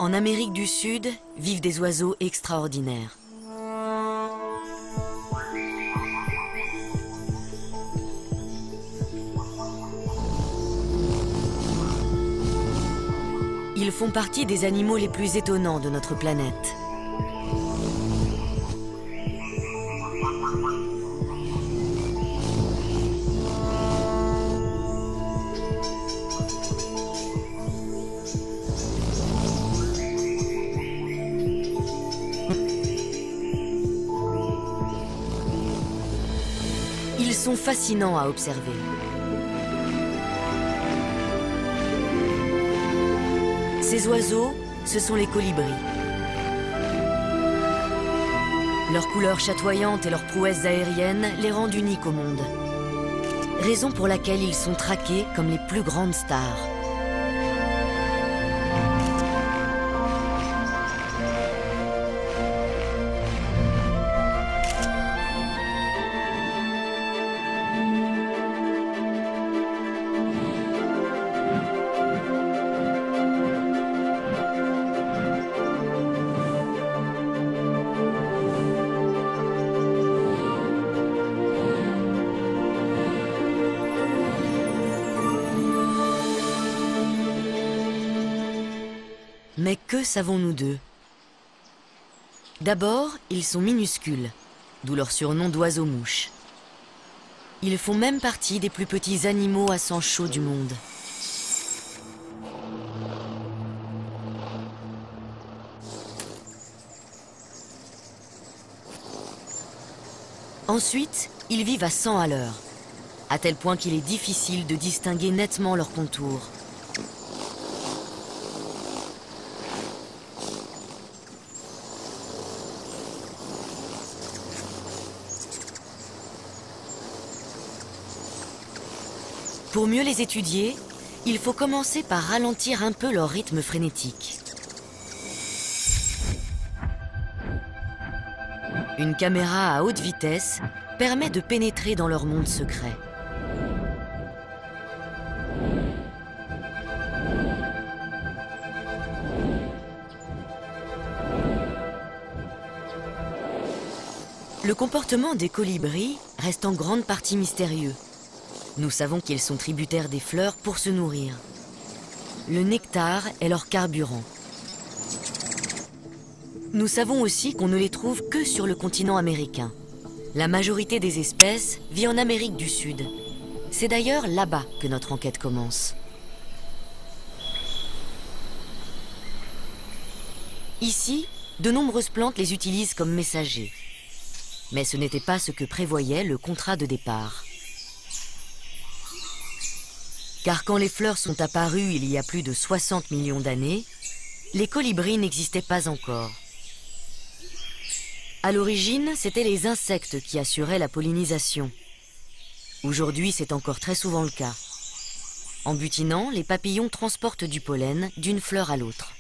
En Amérique du Sud vivent des oiseaux extraordinaires. Ils font partie des animaux les plus étonnants de notre planète. Ils sont fascinants à observer. Ces oiseaux, ce sont les colibris. Leur couleur chatoyante et leurs prouesses aériennes les rendent uniques au monde. Raison pour laquelle ils sont traqués comme les plus grandes stars. Mais que savons-nous d'eux? D'abord, ils sont minuscules, d'où leur surnom d'oiseaux-mouches. Ils font même partie des plus petits animaux à sang chaud du monde. Ensuite, ils vivent à 100 à l'heure, à tel point qu'il est difficile de distinguer nettement leurs contours. Pour mieux les étudier, il faut commencer par ralentir un peu leur rythme frénétique. Une caméra à haute vitesse permet de pénétrer dans leur monde secret. Le comportement des colibris reste en grande partie mystérieux. Nous savons qu'ils sont tributaires des fleurs pour se nourrir. Le nectar est leur carburant. Nous savons aussi qu'on ne les trouve que sur le continent américain. La majorité des espèces vit en Amérique du Sud. C'est d'ailleurs là-bas que notre enquête commence. Ici, de nombreuses plantes les utilisent comme messagers. Mais ce n'était pas ce que prévoyait le contrat de départ. Car quand les fleurs sont apparues il y a plus de 60 millions d'années, les colibris n'existaient pas encore. À l'origine, c'étaient les insectes qui assuraient la pollinisation. Aujourd'hui, c'est encore très souvent le cas. En butinant, les papillons transportent du pollen d'une fleur à l'autre.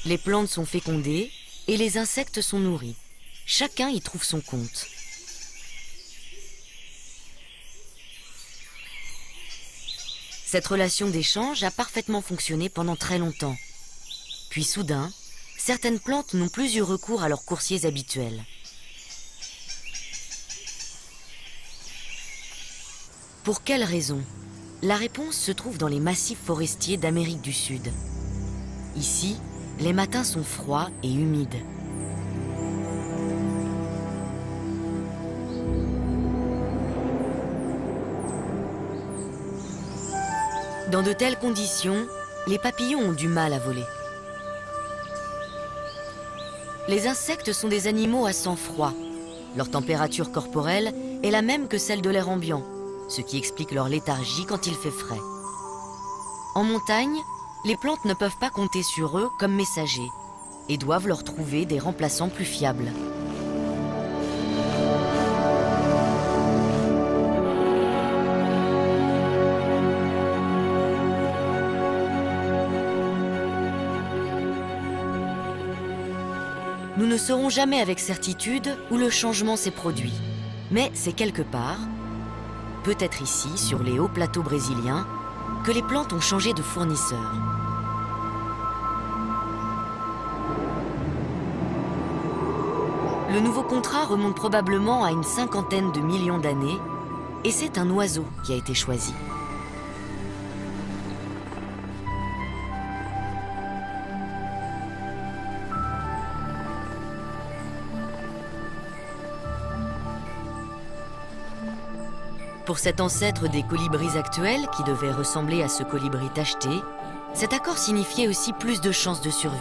Les plantes sont fécondées et les insectes sont nourris. Chacun y trouve son compte. Cette relation d'échange a parfaitement fonctionné pendant très longtemps. Puis soudain, certaines plantes n'ont plus eu recours à leurs coursiers habituels. Pour quelle raison? La réponse se trouve dans les massifs forestiers d'Amérique du Sud. Ici, les matins sont froids et humides. Dans de telles conditions, les papillons ont du mal à voler. Les insectes sont des animaux à sang froid. Leur température corporelle est la même que celle de l'air ambiant, ce qui explique leur léthargie quand il fait frais. En montagne, les plantes ne peuvent pas compter sur eux comme messagers et doivent leur trouver des remplaçants plus fiables. Nous ne saurons jamais avec certitude où le changement s'est produit. Mais c'est quelque part, peut-être ici, sur les hauts plateaux brésiliens, que les plantes ont changé de fournisseur. Le nouveau contrat remonte probablement à une 50aine de millions d'années, et c'est un oiseau qui a été choisi. Pour cet ancêtre des colibris actuels, qui devait ressembler à ce colibri tacheté, cet accord signifiait aussi plus de chances de survie.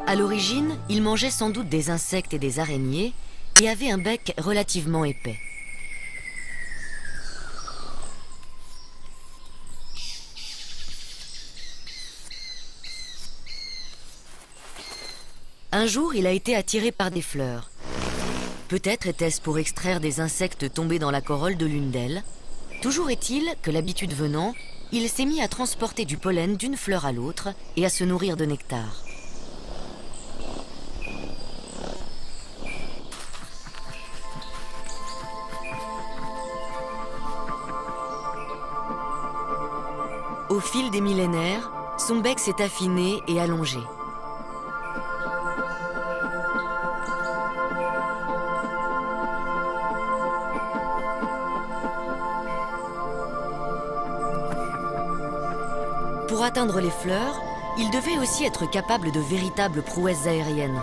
À l'origine, il mangeait sans doute des insectes et des araignées et avait un bec relativement épais. Un jour, il a été attiré par des fleurs. Peut-être était-ce pour extraire des insectes tombés dans la corolle de l'une d'elles. Toujours est-il que, l'habitude venant, il s'est mis à transporter du pollen d'une fleur à l'autre et à se nourrir de nectar. Au fil des millénaires, son bec s'est affiné et allongé. Pour atteindre les fleurs, il devait aussi être capable de véritables prouesses aériennes.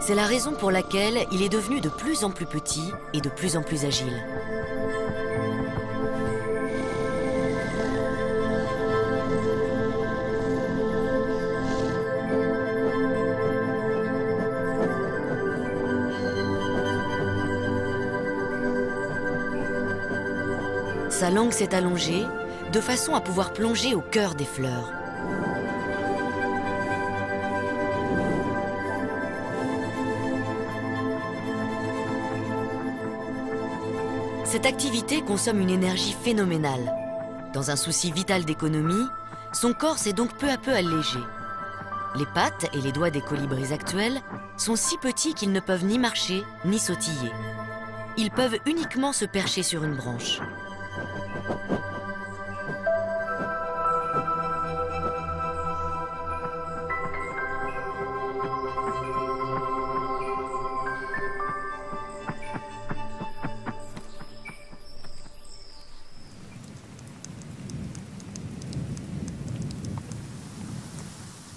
C'est la raison pour laquelle il est devenu de plus en plus petit et de plus en plus agile. Sa langue s'est allongée, de façon à pouvoir plonger au cœur des fleurs. Cette activité consomme une énergie phénoménale. Dans un souci vital d'économie, son corps s'est donc peu à peu allégé. Les pattes et les doigts des colibris actuels sont si petits qu'ils ne peuvent ni marcher ni sautiller. Ils peuvent uniquement se percher sur une branche.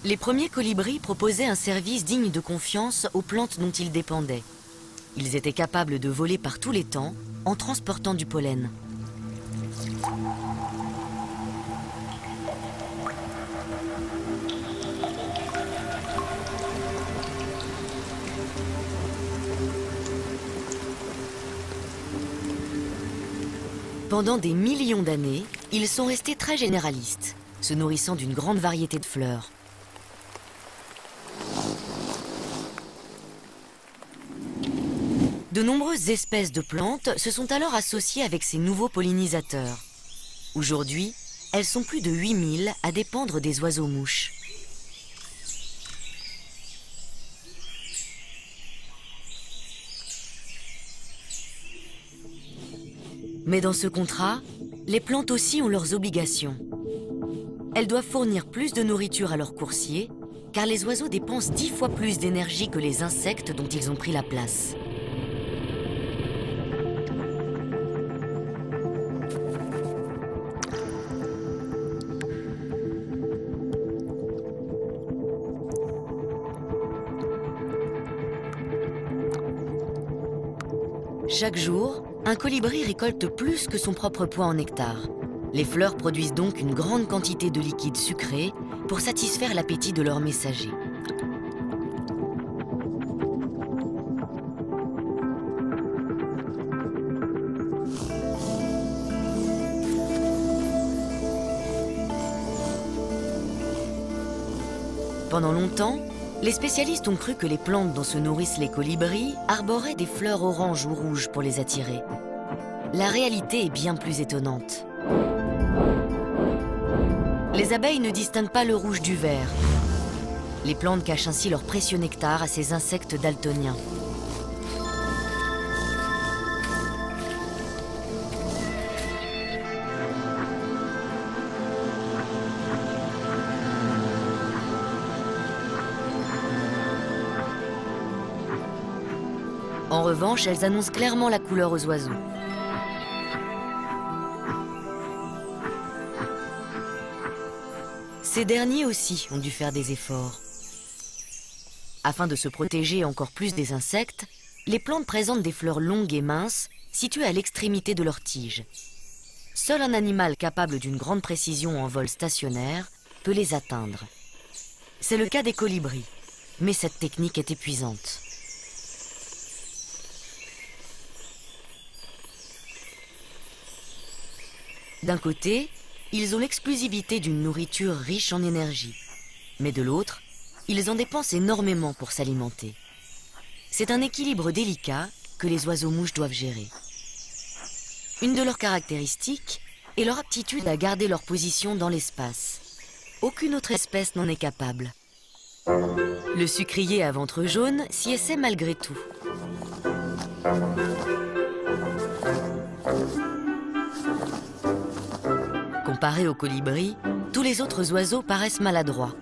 Les premiers colibris proposaient un service digne de confiance aux plantes dont ils dépendaient. Ils étaient capables de voler par tous les temps en transportant du pollen. Pendant des millions d'années, ils sont restés très généralistes, se nourrissant d'une grande variété de fleurs. De nombreuses espèces de plantes se sont alors associées avec ces nouveaux pollinisateurs. Aujourd'hui, elles sont plus de 8000 à dépendre des oiseaux-mouches. Mais dans ce contrat, les plantes aussi ont leurs obligations. Elles doivent fournir plus de nourriture à leurs coursiers, car les oiseaux dépensent 10 fois plus d'énergie que les insectes dont ils ont pris la place. Chaque jour, un colibri récolte plus que son propre poids en nectar. Les fleurs produisent donc une grande quantité de liquide sucré pour satisfaire l'appétit de leurs messagers. Pendant longtemps, les spécialistes ont cru que les plantes dont se nourrissent les colibris arboraient des fleurs oranges ou rouges pour les attirer. La réalité est bien plus étonnante. Les abeilles ne distinguent pas le rouge du vert. Les plantes cachent ainsi leur précieux nectar à ces insectes daltoniens. En revanche, elles annoncent clairement la couleur aux oiseaux. Ces derniers aussi ont dû faire des efforts. Afin de se protéger encore plus des insectes, les plantes présentent des fleurs longues et minces situées à l'extrémité de leur tige. Seul un animal capable d'une grande précision en vol stationnaire peut les atteindre. C'est le cas des colibris, mais cette technique est épuisante. D'un côté, ils ont l'exclusivité d'une nourriture riche en énergie, mais de l'autre, ils en dépensent énormément pour s'alimenter. C'est un équilibre délicat que les oiseaux-mouches doivent gérer. Une de leurs caractéristiques est leur aptitude à garder leur position dans l'espace. Aucune autre espèce n'en est capable. Le sucrier à ventre jaune s'y essaie malgré tout. Comparé aux colibris, tous les autres oiseaux paraissent maladroits.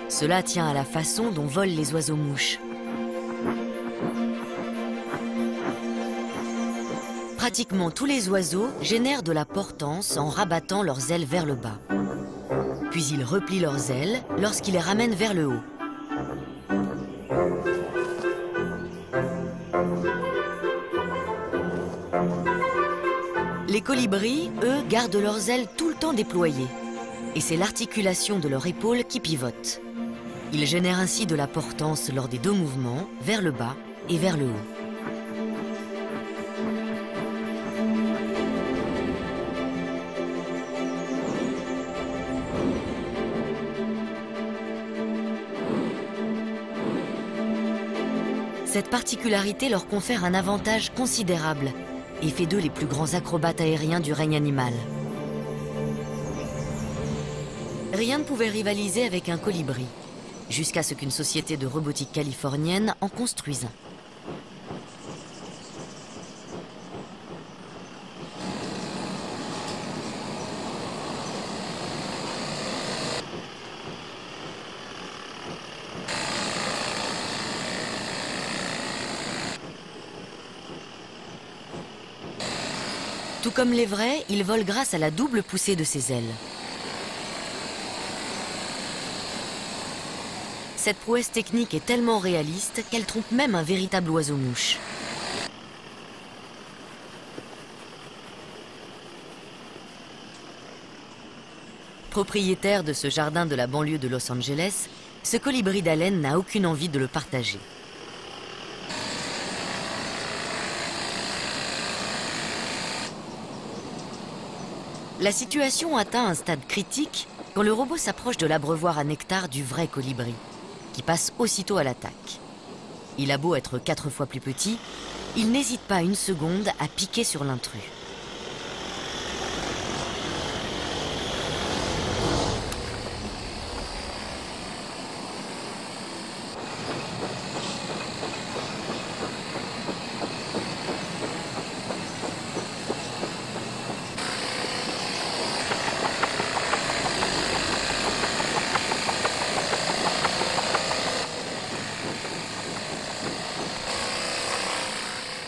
Cela tient à la façon dont volent les oiseaux-mouches. Pratiquement tous les oiseaux génèrent de la portance en rabattant leurs ailes vers le bas. Puis ils replient leurs ailes lorsqu'ils les ramènent vers le haut. Les colibris, eux, gardent leurs ailes tout le temps déployées. Et c'est l'articulation de leur épaule qui pivote. Ils génèrent ainsi de la portance lors des deux mouvements, vers le bas et vers le haut. Cette particularité leur confère un avantage considérable et fait d'eux les plus grands acrobates aériens du règne animal. Rien ne pouvait rivaliser avec un colibri, jusqu'à ce qu'une société de robotique californienne en construise un. Tout comme les vrais, ils volent grâce à la double poussée de ses ailes. Cette prouesse technique est tellement réaliste qu'elle trompe même un véritable oiseau-mouche. Propriétaire de ce jardin de la banlieue de Los Angeles, ce colibri d'haleine n'a aucune envie de le partager. La situation atteint un stade critique quand le robot s'approche de l'abreuvoir à nectar du vrai colibri, qui passe aussitôt à l'attaque. Il a beau être 4 fois plus petit, il n'hésite pas une seconde à piquer sur l'intrus.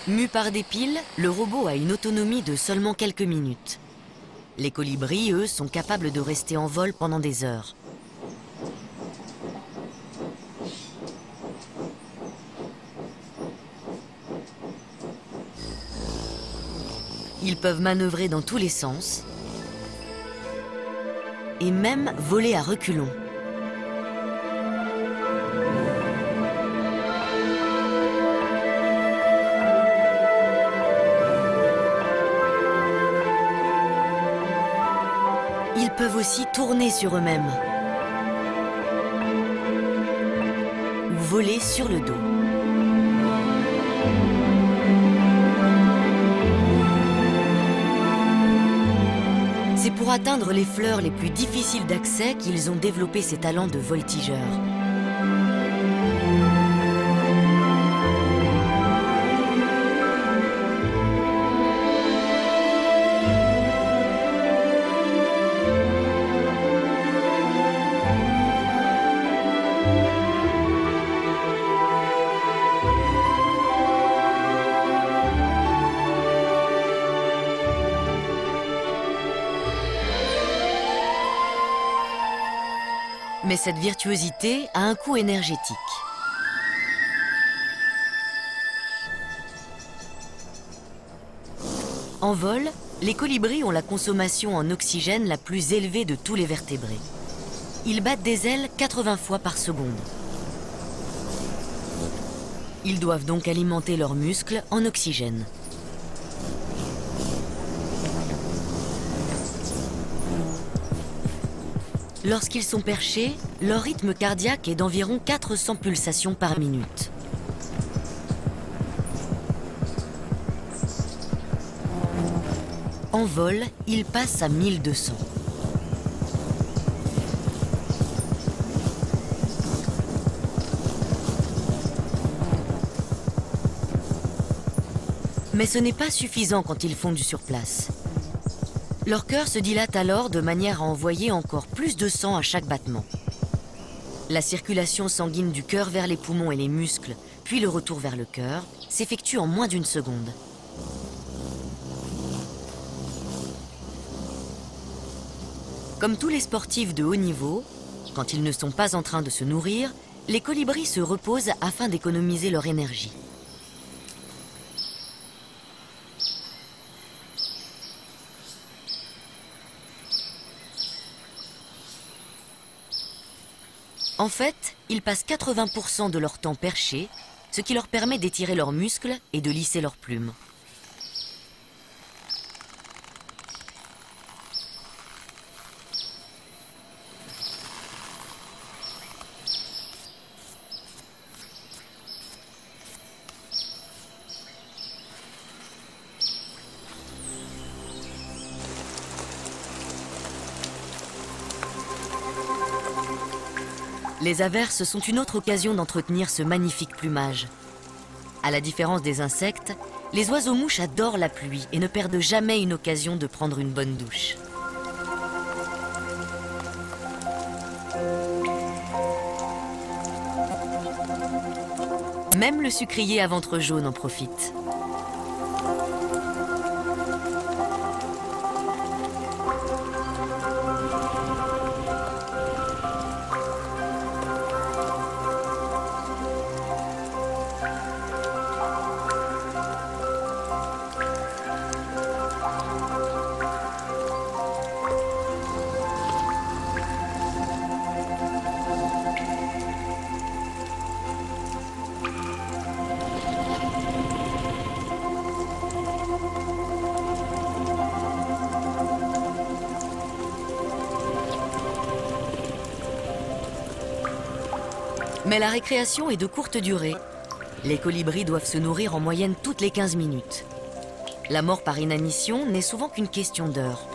Mu par des piles, le robot a une autonomie de seulement quelques minutes. Les colibris, eux, sont capables de rester en vol pendant des heures. Ils peuvent manœuvrer dans tous les sens et même voler à reculons. Ils peuvent aussi tourner sur eux-mêmes ou voler sur le dos. C'est pour atteindre les fleurs les plus difficiles d'accès qu'ils ont développé ces talents de voltigeurs. Mais cette virtuosité a un coût énergétique. En vol, les colibris ont la consommation en oxygène la plus élevée de tous les vertébrés. Ils battent des ailes 80 fois par seconde. Ils doivent donc alimenter leurs muscles en oxygène. Lorsqu'ils sont perchés, leur rythme cardiaque est d'environ 400 pulsations par minute. En vol, ils passent à 1200. Mais ce n'est pas suffisant quand ils fondent sur place. Leur cœur se dilate alors de manière à envoyer encore plus de sang à chaque battement. La circulation sanguine du cœur vers les poumons et les muscles, puis le retour vers le cœur, s'effectue en moins d'une seconde. Comme tous les sportifs de haut niveau, quand ils ne sont pas en train de se nourrir, les colibris se reposent afin d'économiser leur énergie. En fait, ils passent 80% de leur temps perchés, ce qui leur permet d'étirer leurs muscles et de lisser leurs plumes. Les averses sont une autre occasion d'entretenir ce magnifique plumage. À la différence des insectes, les oiseaux-mouches adorent la pluie et ne perdent jamais une occasion de prendre une bonne douche. Même le sucrier à ventre jaune en profite. Mais la récréation est de courte durée. Les colibris doivent se nourrir en moyenne toutes les 15 minutes. La mort par inanition n'est souvent qu'une question d'heures.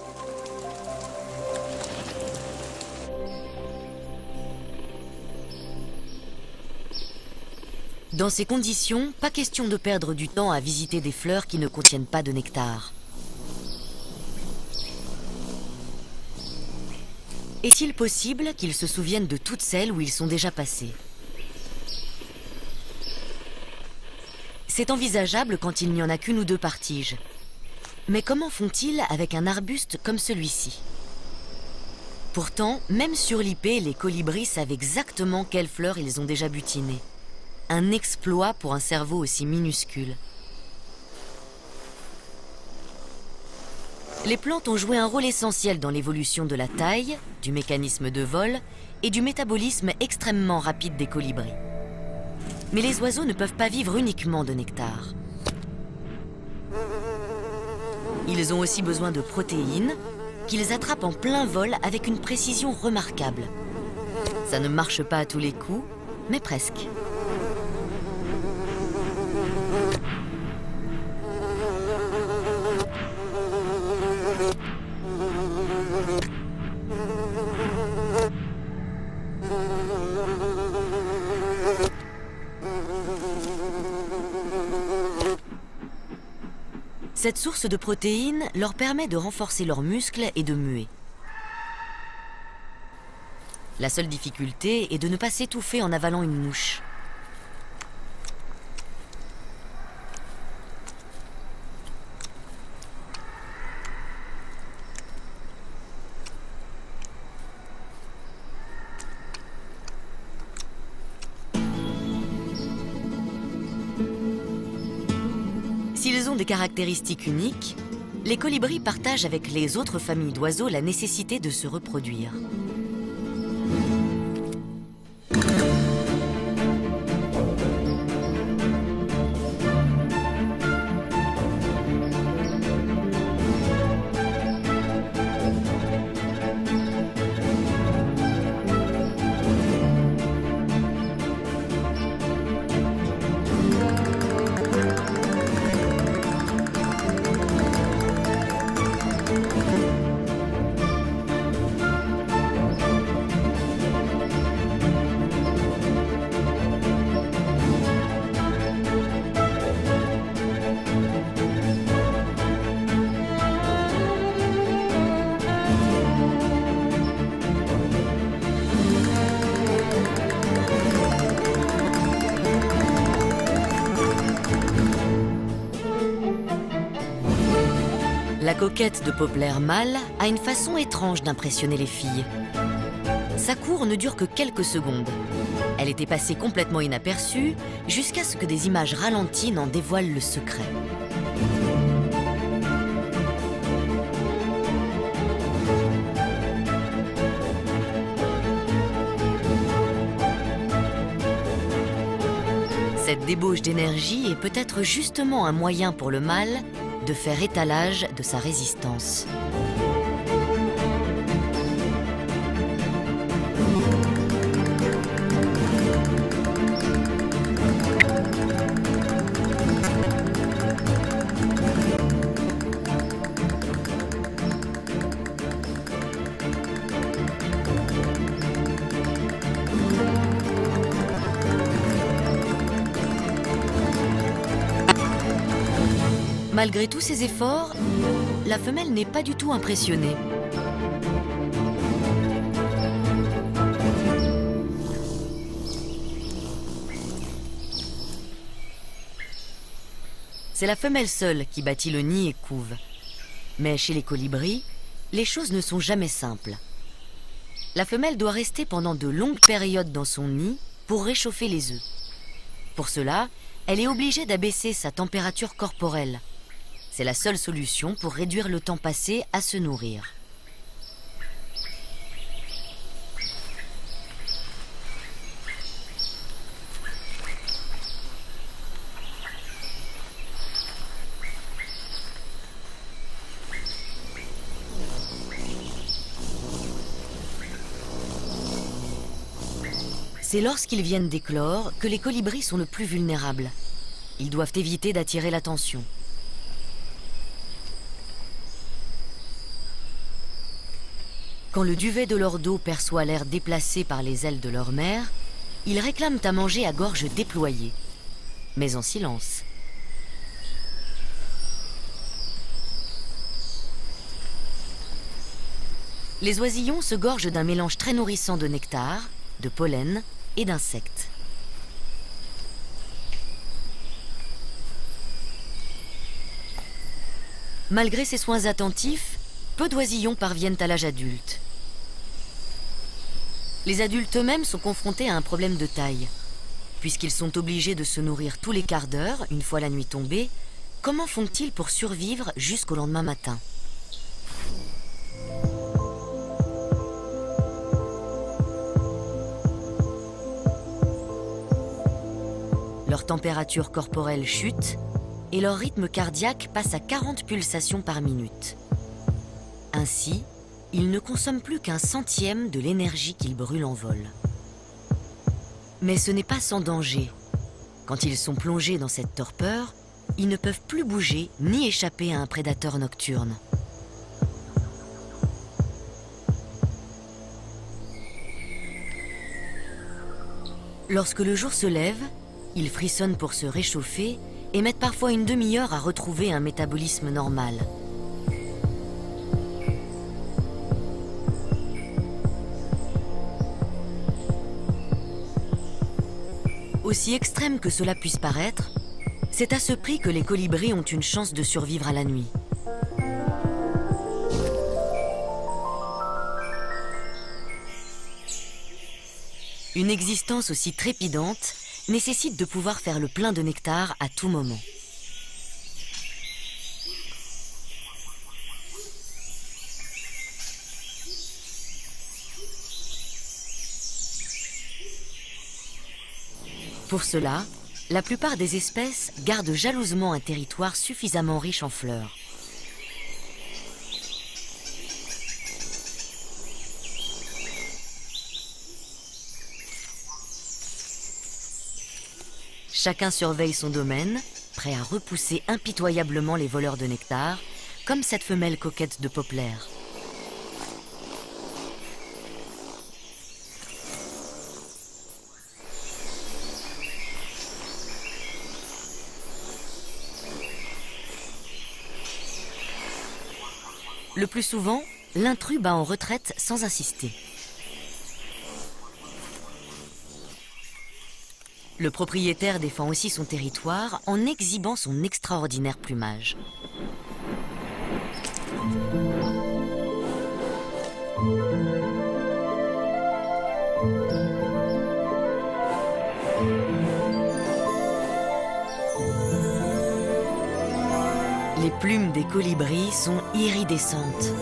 Dans ces conditions, pas question de perdre du temps à visiter des fleurs qui ne contiennent pas de nectar. Est-il possible qu'ils se souviennent de toutes celles où ils sont déjà passés ? C'est envisageable quand il n'y en a qu'une ou deux par tige. Mais comment font-ils avec un arbuste comme celui-ci? Pourtant, même sur l'ipé, les colibris savent exactement quelles fleurs ils ont déjà butinées. Un exploit pour un cerveau aussi minuscule. Les plantes ont joué un rôle essentiel dans l'évolution de la taille, du mécanisme de vol et du métabolisme extrêmement rapide des colibris. Mais les oiseaux ne peuvent pas vivre uniquement de nectar. Ils ont aussi besoin de protéines qu'ils attrapent en plein vol avec une précision remarquable. Ça ne marche pas à tous les coups, mais presque. Cette source de protéines leur permet de renforcer leurs muscles et de muer. La seule difficulté est de ne pas s'étouffer en avalant une mouche. S'ils ont des caractéristiques uniques, les colibris partagent avec les autres familles d'oiseaux la nécessité de se reproduire. La coquette de Poplar mâle a une façon étrange d'impressionner les filles. Sa cour ne dure que quelques secondes. Elle était passée complètement inaperçue jusqu'à ce que des images ralenties n'en dévoilent le secret. Cette débauche d'énergie est peut-être justement un moyen pour le mâle de faire étalage de sa résistance. Malgré tous ses efforts, la femelle n'est pas du tout impressionnée. C'est la femelle seule qui bâtit le nid et couve. Mais chez les colibris, les choses ne sont jamais simples. La femelle doit rester pendant de longues périodes dans son nid pour réchauffer les œufs. Pour cela, elle est obligée d'abaisser sa température corporelle. C'est la seule solution pour réduire le temps passé à se nourrir. C'est lorsqu'ils viennent d'éclore que les colibris sont le plus vulnérables. Ils doivent éviter d'attirer l'attention. Quand le duvet de leur dos perçoit l'air déplacé par les ailes de leur mère, ils réclament à manger à gorge déployée, mais en silence. Les oisillons se gorgent d'un mélange très nourrissant de nectar, de pollen et d'insectes. Malgré ces soins attentifs, peu d'oisillons parviennent à l'âge adulte. Les adultes eux-mêmes sont confrontés à un problème de taille. Puisqu'ils sont obligés de se nourrir tous les quarts d'heure, une fois la nuit tombée, comment font-ils pour survivre jusqu'au lendemain matin ? Leur température corporelle chute et leur rythme cardiaque passe à 40 pulsations par minute. Ainsi, ils ne consomment plus qu'un centième de l'énergie qu'ils brûlent en vol. Mais ce n'est pas sans danger. Quand ils sont plongés dans cette torpeur, ils ne peuvent plus bouger ni échapper à un prédateur nocturne. Lorsque le jour se lève, ils frissonnent pour se réchauffer et mettent parfois une demi-heure à retrouver un métabolisme normal. Aussi extrême que cela puisse paraître, c'est à ce prix que les colibris ont une chance de survivre à la nuit. Une existence aussi trépidante nécessite de pouvoir faire le plein de nectar à tout moment. Pour cela, la plupart des espèces gardent jalousement un territoire suffisamment riche en fleurs. Chacun surveille son domaine, prêt à repousser impitoyablement les voleurs de nectar, comme cette femelle coquette de Poplar. Le plus souvent, l'intrus bat en retraite sans insister. Le propriétaire défend aussi son territoire en exhibant son extraordinaire plumage. Les plumes des colibris sont iridescentes.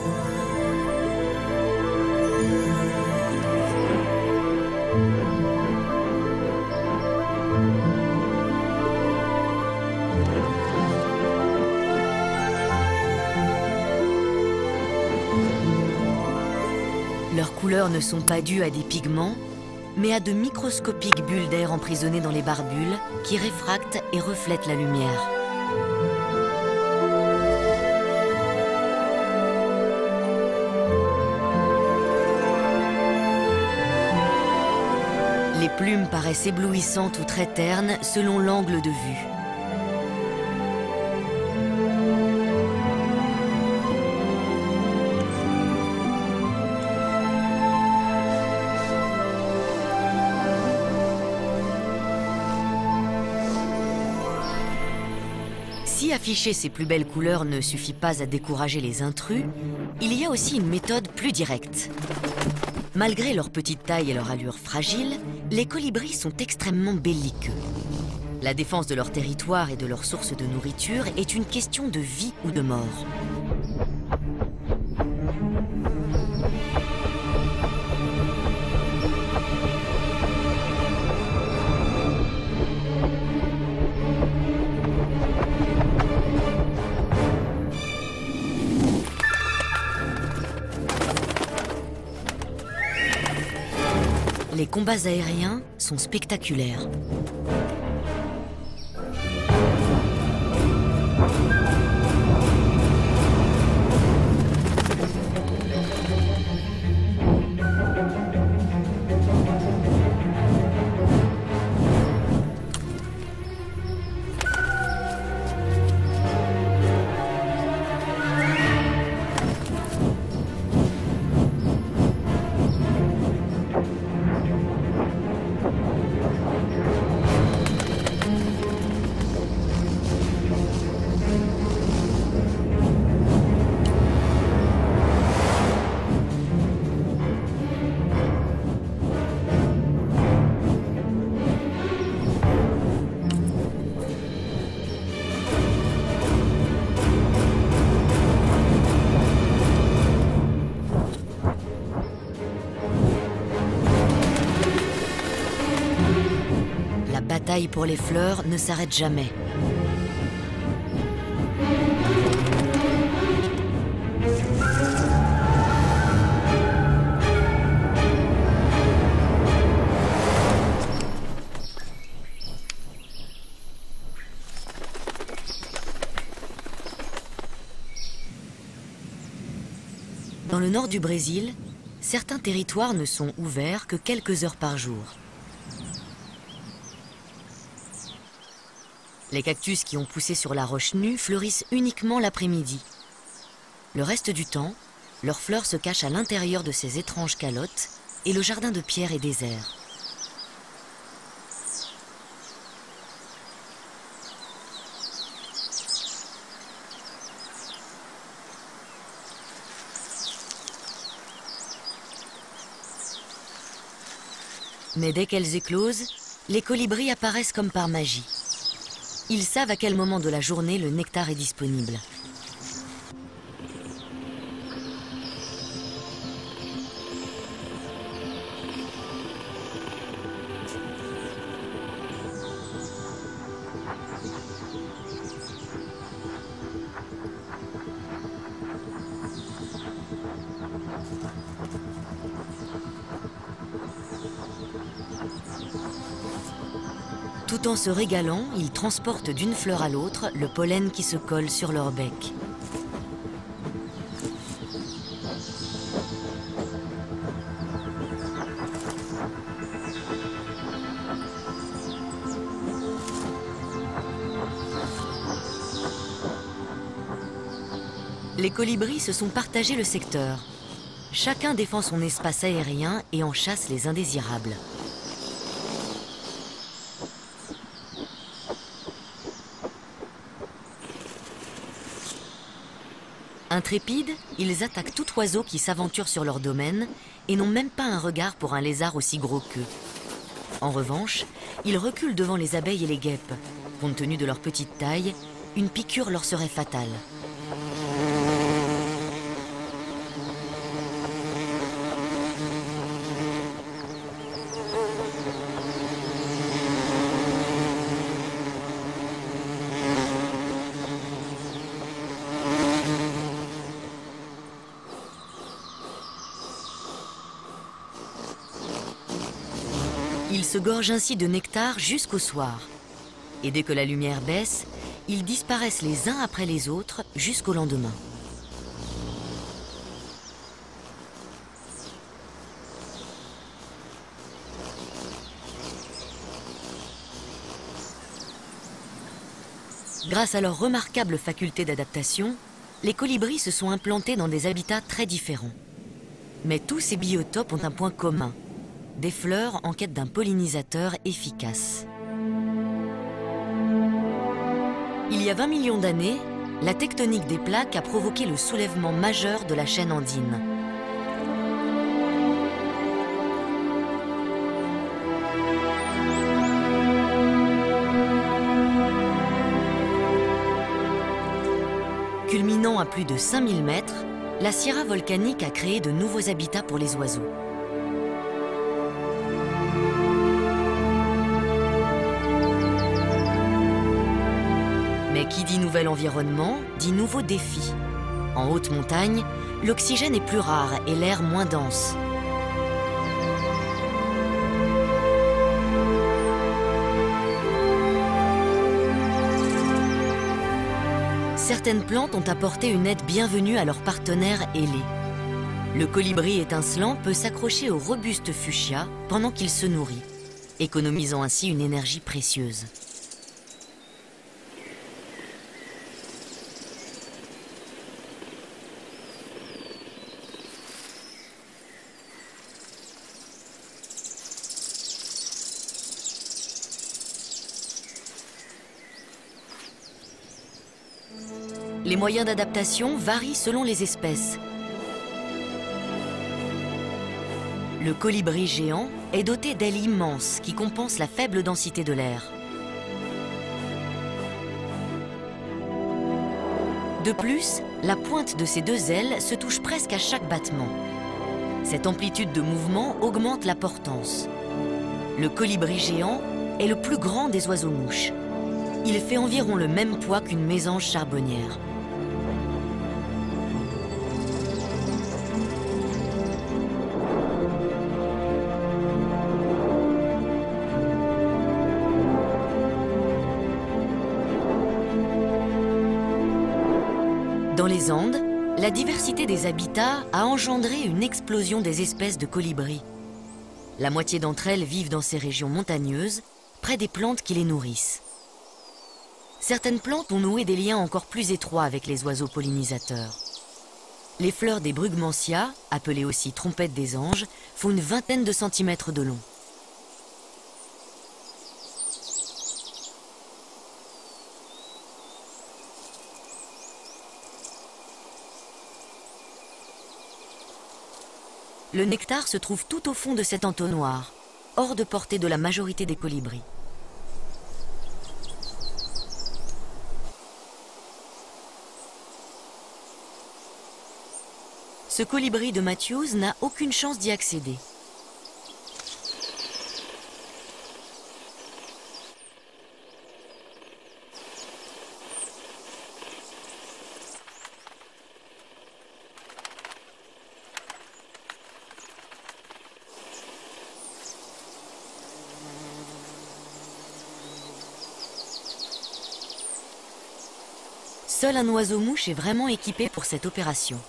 Leurs couleurs ne sont pas dues à des pigments, mais à de microscopiques bulles d'air emprisonnées dans les barbules qui réfractent et reflètent la lumière. Les plumes paraissent éblouissantes ou très ternes selon l'angle de vue. Si afficher ces plus belles couleurs ne suffit pas à décourager les intrus, il y a aussi une méthode plus directe. Malgré leur petite taille et leur allure fragile, les colibris sont extrêmement belliqueux. La défense de leur territoire et de leur source de nourriture est une question de vie ou de mort. Les combats aériens sont spectaculaires. La bataille pour les fleurs ne s'arrête jamais. Dans le nord du Brésil, certains territoires ne sont ouverts que quelques heures par jour. Les cactus qui ont poussé sur la roche nue fleurissent uniquement l'après-midi. Le reste du temps, leurs fleurs se cachent à l'intérieur de ces étranges calottes et le jardin de pierre est désert. Mais dès qu'elles éclosent, les colibris apparaissent comme par magie. Ils savent à quel moment de la journée le nectar est disponible. Tout en se régalant, ils transportent d'une fleur à l'autre le pollen qui se colle sur leur bec. Les colibris se sont partagés le secteur. Chacun défend son espace aérien et en chasse les indésirables. Intrépides, ils attaquent tout oiseau qui s'aventure sur leur domaine et n'ont même pas un regard pour un lézard aussi gros qu'eux. En revanche, ils reculent devant les abeilles et les guêpes. Compte tenu de leur petite taille, une piqûre leur serait fatale. Ils se gorgent ainsi de nectar jusqu'au soir. Et dès que la lumière baisse, ils disparaissent les uns après les autres jusqu'au lendemain. Grâce à leur remarquable faculté d'adaptation, les colibris se sont implantés dans des habitats très différents. Mais tous ces biotopes ont un point commun: des fleurs en quête d'un pollinisateur efficace. Il y a 20 millions d'années, la tectonique des plaques a provoqué le soulèvement majeur de la chaîne andine. Culminant à plus de 5000 mètres, la sierra volcanique a créé de nouveaux habitats pour les oiseaux. Mais qui dit nouvel environnement, dit nouveaux défis. En haute montagne, l'oxygène est plus rare et l'air moins dense. Certaines plantes ont apporté une aide bienvenue à leurs partenaires ailés. Le colibri étincelant peut s'accrocher au robuste fuchsia pendant qu'il se nourrit, économisant ainsi une énergie précieuse. Les moyens d'adaptation varient selon les espèces. Le colibri géant est doté d'ailes immenses qui compensent la faible densité de l'air. De plus, la pointe de ses deux ailes se touche presque à chaque battement. Cette amplitude de mouvement augmente la portance. Le colibri géant est le plus grand des oiseaux-mouches. Il fait environ le même poids qu'une mésange charbonnière. Dans les Andes, la diversité des habitats a engendré une explosion des espèces de colibris. La moitié d'entre elles vivent dans ces régions montagneuses, près des plantes qui les nourrissent. Certaines plantes ont noué des liens encore plus étroits avec les oiseaux pollinisateurs. Les fleurs des brugmansia, appelées aussi trompettes des anges, font une vingtaine de centimètres de long. Le nectar se trouve tout au fond de cet entonnoir, hors de portée de la majorité des colibris. Ce colibri de Matthews n'a aucune chance d'y accéder. Seul un oiseau-mouche est vraiment équipé pour cette opération.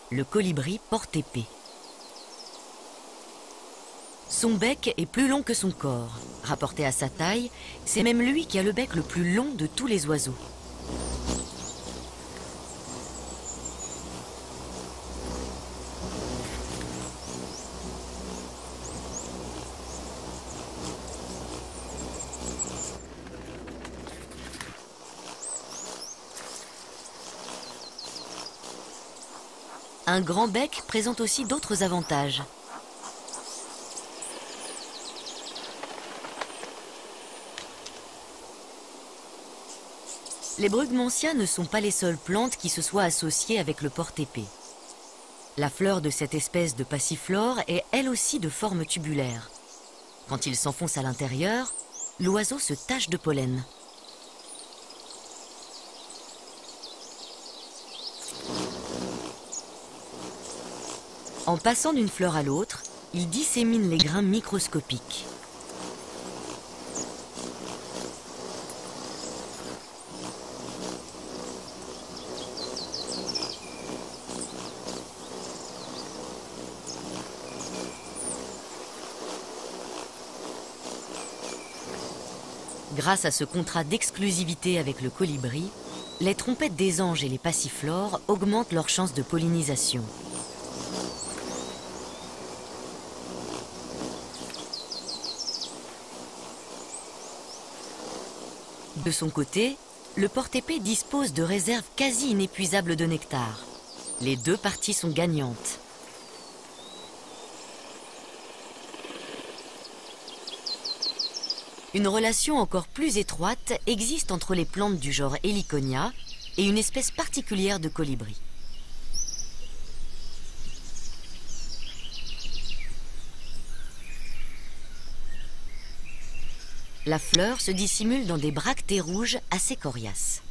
Le colibri porte-épée. Son bec est plus long que son corps. Rapporté à sa taille, c'est même lui qui a le bec le plus long de tous les oiseaux. Un grand bec présente aussi d'autres avantages. Les brugmansia ne sont pas les seules plantes qui se soient associées avec le porte-épée. La fleur de cette espèce de passiflore est elle aussi de forme tubulaire. Quand il s'enfonce à l'intérieur, l'oiseau se tache de pollen. En passant d'une fleur à l'autre, il dissémine les grains microscopiques. Grâce à ce contrat d'exclusivité avec le colibri, les trompettes des anges et les passiflores augmentent leurs chances de pollinisation. De son côté, le porte-épée dispose de réserves quasi inépuisables de nectar. Les deux parties sont gagnantes. Une relation encore plus étroite existe entre les plantes du genre Heliconia et une espèce particulière de colibri. La fleur se dissimule dans des bractées rouges assez coriaces.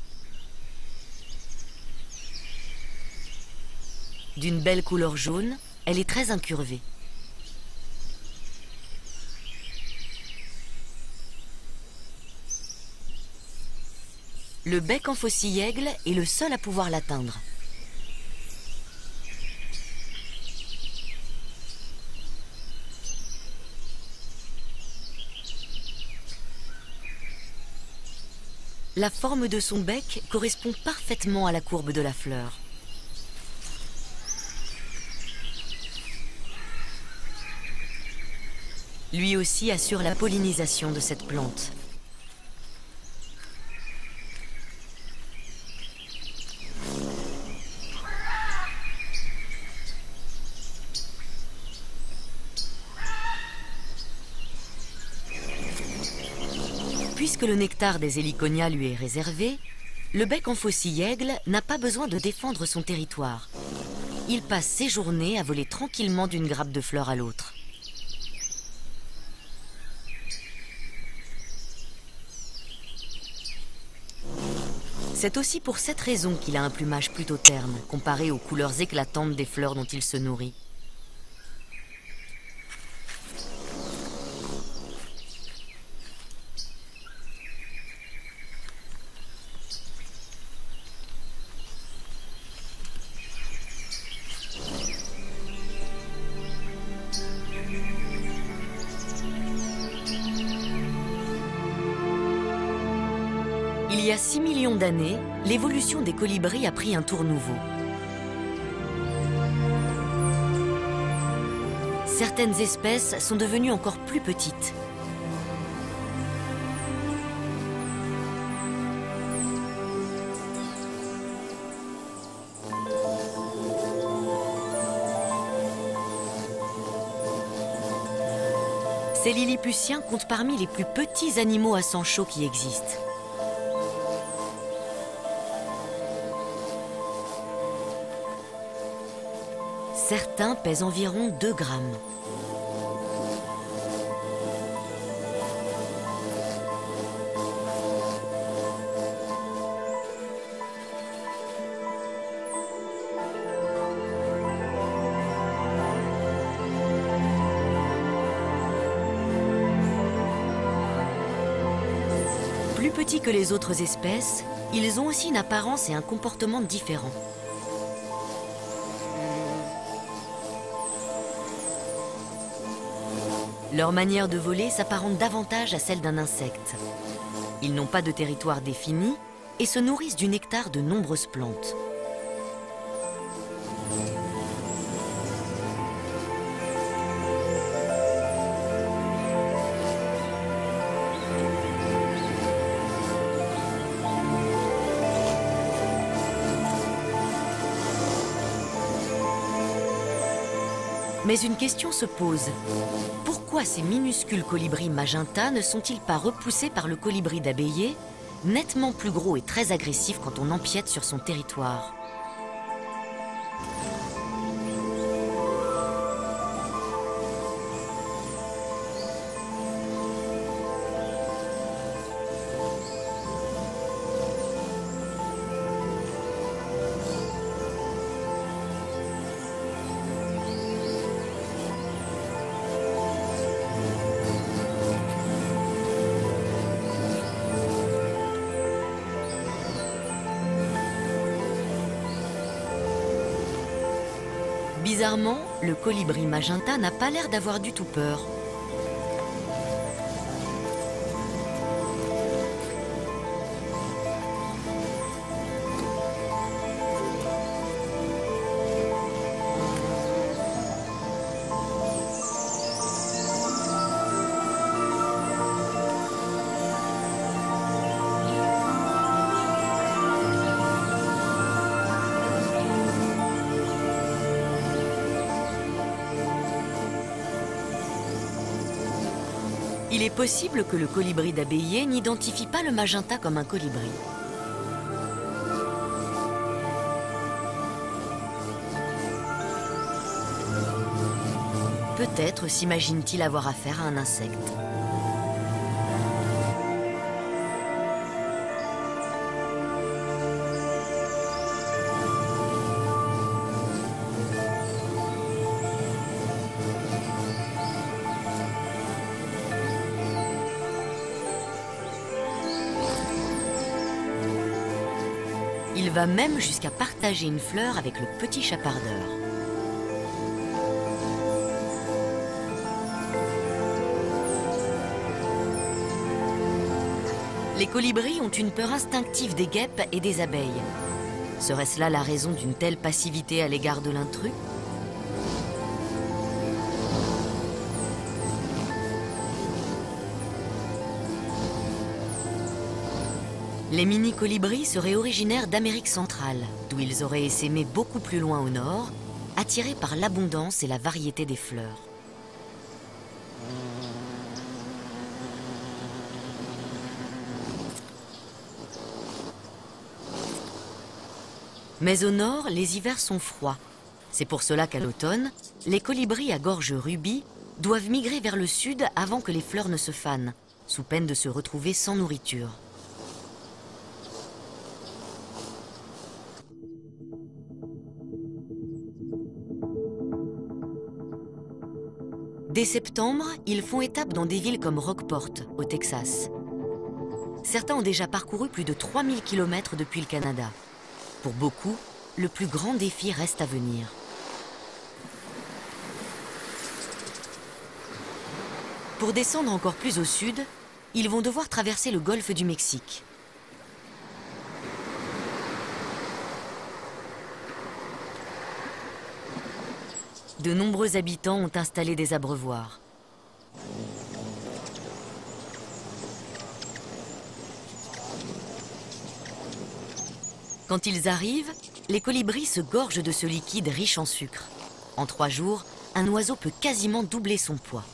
D'une belle couleur jaune, elle est très incurvée. Le bec en faucille-aigle est le seul à pouvoir l'atteindre. La forme de son bec correspond parfaitement à la courbe de la fleur. Lui aussi assure la pollinisation de cette plante. Puisque le nectar des Heliconia lui est réservé, le bec en faucille-aigle n'a pas besoin de défendre son territoire. Il passe ses journées à voler tranquillement d'une grappe de fleurs à l'autre. C'est aussi pour cette raison qu'il a un plumage plutôt terne, comparé aux couleurs éclatantes des fleurs dont il se nourrit. Il y a 6 millions d'années, l'évolution des colibris a pris un tour nouveau. Certaines espèces sont devenues encore plus petites. Ces lilliputiens comptent parmi les plus petits animaux à sang chaud qui existent. Certains pèsent environ 2 grammes. Plus petits que les autres espèces, ils ont aussi une apparence et un comportement différents. Leur manière de voler s'apparente davantage à celle d'un insecte. Ils n'ont pas de territoire défini et se nourrissent du nectar de nombreuses plantes. Mais une question se pose. Pourquoi ces minuscules colibris magenta ne sont-ils pas repoussés par le colibri d'Abéillé, nettement plus gros et très agressif quand on empiète sur son territoire? Bizarrement, le colibri magenta n'a pas l'air d'avoir du tout peur. Il est possible que le colibri d'Abéillé n'identifie pas le magenta comme un colibri. Peut-être s'imagine-t-il avoir affaire à un insecte. Il va même jusqu'à partager une fleur avec le petit chapardeur. Les colibris ont une peur instinctive des guêpes et des abeilles. Serait-ce là la raison d'une telle passivité à l'égard de l'intrus? Les mini-colibris seraient originaires d'Amérique centrale, d'où ils auraient essaimé beaucoup plus loin au nord, attirés par l'abondance et la variété des fleurs. Mais au nord, les hivers sont froids. C'est pour cela qu'à l'automne, les colibris à gorge rubis doivent migrer vers le sud avant que les fleurs ne se fanent, sous peine de se retrouver sans nourriture. Dès septembre, ils font étape dans des villes comme Rockport, au Texas. Certains ont déjà parcouru plus de 3000 km depuis le Canada. Pour beaucoup, le plus grand défi reste à venir. Pour descendre encore plus au sud, ils vont devoir traverser le golfe du Mexique. De nombreux habitants ont installé des abreuvoirs. Quand ils arrivent, les colibris se gorgent de ce liquide riche en sucre. En 3 jours, un oiseau peut quasiment doubler son poids.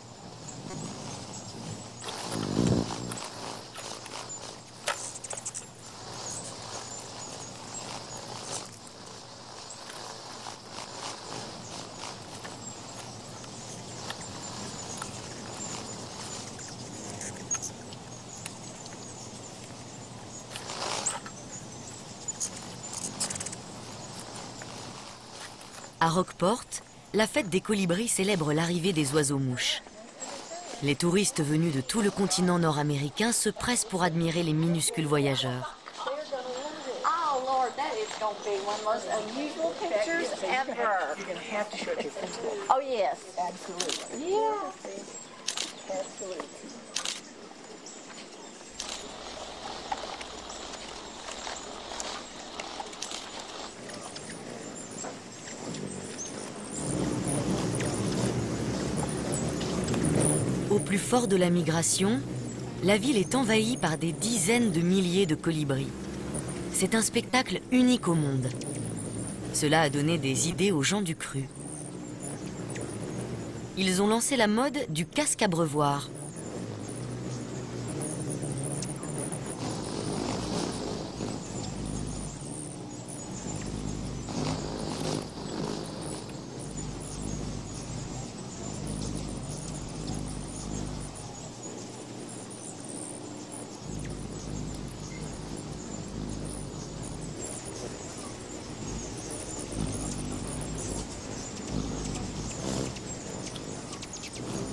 À Rockport, la fête des colibris célèbre l'arrivée des oiseaux-mouches. Les touristes venus de tout le continent nord-américain se pressent pour admirer les minuscules voyageurs. Don't be one of the most unusual pictures ever. You're going to have to show it to your friends. Oh, yes. Absolutely. Yeah. Absolutely. Au plus fort de la migration, la ville est envahie par des dizaines de milliers de colibris. C'est un spectacle unique au monde. Cela a donné des idées aux gens du cru. Ils ont lancé la mode du casque à brevoire.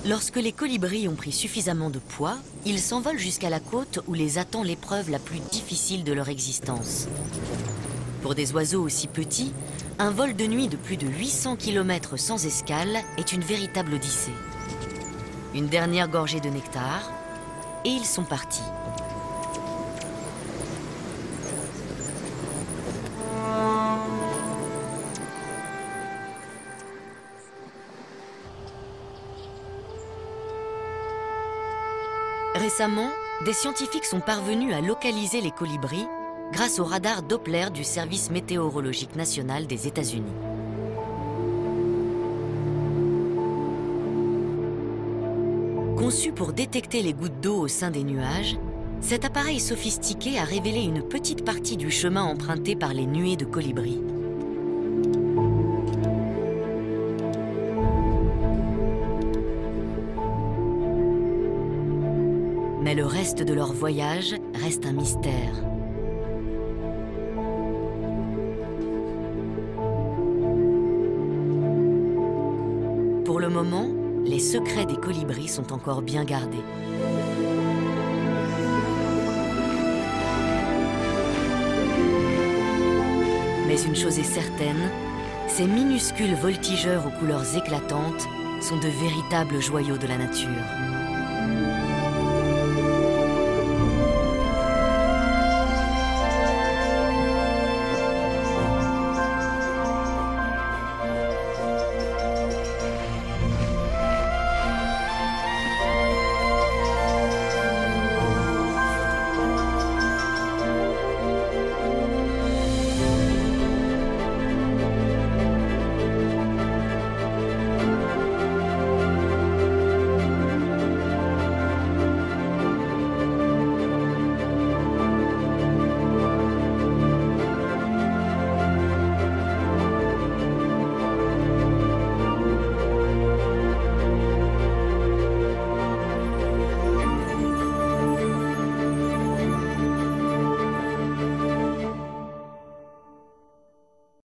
Lorsque les colibris ont pris suffisamment de poids, ils s'envolent jusqu'à la côte où les attend l'épreuve la plus difficile de leur existence. Pour des oiseaux aussi petits, un vol de nuit de plus de 800 km sans escale est une véritable odyssée. Une dernière gorgée de nectar, et ils sont partis. Récemment, des scientifiques sont parvenus à localiser les colibris grâce au radar Doppler du Service météorologique national des États-Unis. Conçu pour détecter les gouttes d'eau au sein des nuages, cet appareil sophistiqué a révélé une petite partie du chemin emprunté par les nuées de colibris. Mais le reste de leur voyage reste un mystère. Pour le moment, les secrets des colibris sont encore bien gardés. Mais une chose est certaine, ces minuscules voltigeurs aux couleurs éclatantes sont de véritables joyaux de la nature.